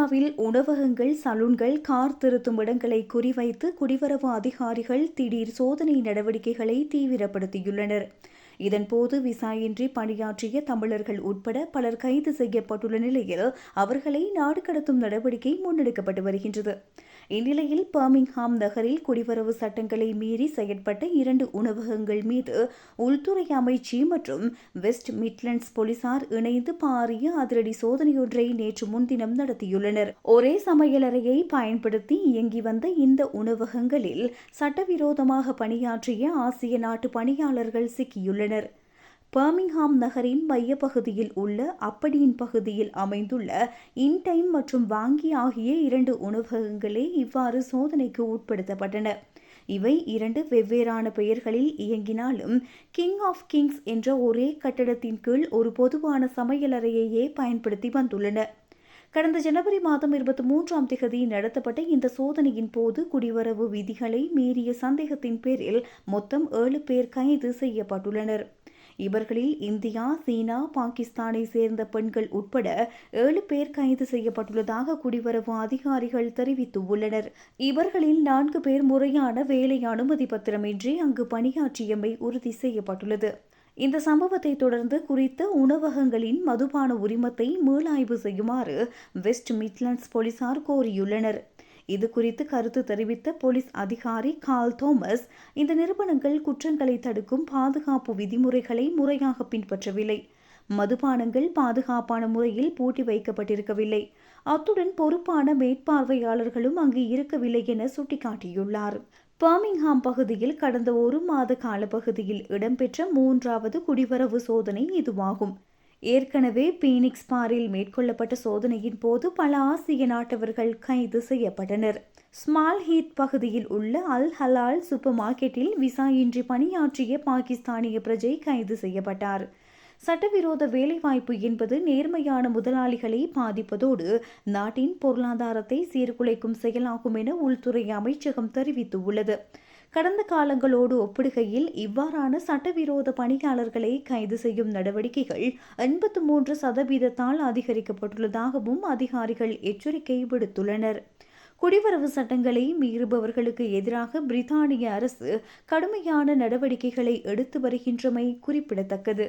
இந்தியாவில் உணவகங்கள், சலூன்கள், கார் திருத்தும் இடங்களை குறிவைத்து குடிவரவு அதிகாரிகள் திடீர் சோதனை நடவடிக்கைகளை தீவிரப்படுத்தியுள்ளனர். இதன்போது விசாயின்றி பணியாற்றிய தமிழர்கள் உட்பட பலர் கைது செய்யப்பட்டுள்ள நிலையில் அவர்களை நாடு கடத்தும் நடவடிக்கை முன்னெடுக்கப்பட்டு வருகின்றது. இந்நிலையில் பர்மிங்ஹாம் நகரில் குடிவரவு சட்டங்களை மீறி செயற்பட்ட 2 உணவகங்கள் மீது உள்துறை அமைச்சு மற்றும் வெஸ்ட் மிட்லண்ட்ஸ் போலீசார் இணைந்து பாரிய அதிரடி சோதனையொன்றை நேற்று முன்தினம் நடத்தியுள்ளனர். ஒரே சமையலறையை பயன்படுத்தி இயங்கி வந்த இந்த உணவகங்களில் சட்டவிரோதமாக பணியாற்றிய ஆசிய நாட்டு பணியாளர்கள் சிக்கியுள்ளனர். பர்மிங்ஹாம் நகரின் மையப்பகுதியில் உள்ள அப்படியின் பகுதியில் அமைந்துள்ள இன்டைம் மற்றும் வாங்கி ஆகிய 2 உணவகங்களே இவ்வாறு சோதனைக்கு உட்படுத்தப்பட்டன. இவை 2 வெவ்வேறான பெயர்களில் இயங்கினாலும் கிங் ஆஃப் கிங்ஸ் என்ற ஒரே கட்டடத்தின் கீழ் ஒரு பொதுவான சமையலறையையே பயன்படுத்தி வந்துள்ளன. கடந்த ஜனவரி மாதம் 23ஆம் தேதி நடத்தப்பட்ட இந்த சோதனையின் போது குடிவரவு விதிகளை மீறிய சந்தேகத்தின் பேரில் மொத்தம் 7 பேர் கைது செய்யப்பட்டுள்ளனர். இவர்களில் இந்தியா, சீனா, பாகிஸ்தானை சேர்ந்த பெண்கள் உட்பட 7 பேர் கைது செய்யப்பட்டுள்ளதாக குடிவரவு அதிகாரிகள் தெரிவித்துள்ளனர். இவர்களில் 4 பேர் முறையான வேலை அனுமதி பத்திரமின்றி அங்கு பணியாற்றியமை உறுதி செய்யப்பட்டுள்ளது. இந்த சம்பவத்தை தொடர்ந்து குறித்த உணவகங்களின் மதுபான உரிமத்தை மீளாய்வு செய்யுமாறு வெஸ்ட் மிட்லண்ட்ஸ் போலீசார் கோரியுள்ளனர். இதுகுறித்து கருத்து தெரிவித்த போலீஸ் அதிகாரி கார்ல் தோமஸ், இந்த நிறுவனங்கள் குற்றங்களை தடுக்கும் பாதுகாப்பு விதிமுறைகளை முறையாக பின்பற்றவில்லை, மதுபானங்கள் பாதுகாப்பான முறையில் பூட்டி வைக்கப்பட்டிருக்கவில்லை, அத்துடன் பொறுப்பான மேற்பார்வையாளர்களும் அங்கு இருக்கவில்லை என சுட்டிக்காட்டியுள்ளார். பர்மிங்ஹாம் பகுதியில் கடந்த 1 மாத காலப்பகுதியில் இடம்பெற்ற 3வது குடிவரவு சோதனை இதுவாகும். ஏற்கனவே பீனிக்ஸ் பாரில் மேற்கொள்ளப்பட்ட சோதனையின் போது பல ஆசிய நாட்டவர்கள் கைது செய்யப்பட்டனர். ஸ்மால் ஹீத் பகுதியில் உள்ள அல் ஹலால் சூப்பர் மார்க்கெட்டில் விசாயின்றி பணியாற்றிய பாகிஸ்தானிய பிரஜை கைது செய்யப்பட்டார். சட்டவிரோத வேலைவாய்ப்பு என்பது நேர்மையான முதலாளிகளை பாதிப்பதோடு நாட்டின் பொருளாதாரத்தை சீர்குலைக்கும் செயலாகும் என உள்துறை அமைச்சகம் தெரிவித்துள்ளது. கடந்த காலங்களோடு ஒப்பிடுகையில் இவ்வாறான சட்டவிரோத பணியாளர்களை கைது செய்யும் நடவடிக்கைகள் 83% அதிகரிக்கப்பட்டுள்ளதாகவும் அதிகாரிகள் எச்சரிக்கை விடுத்துள்ளனர். குடிவரவு சட்டங்களை மீறுபவர்களுக்கு எதிராக பிரித்தானிய அரசு கடுமையான நடவடிக்கைகளை எடுத்து வருகின்றமை குறிப்பிடத்தக்கது.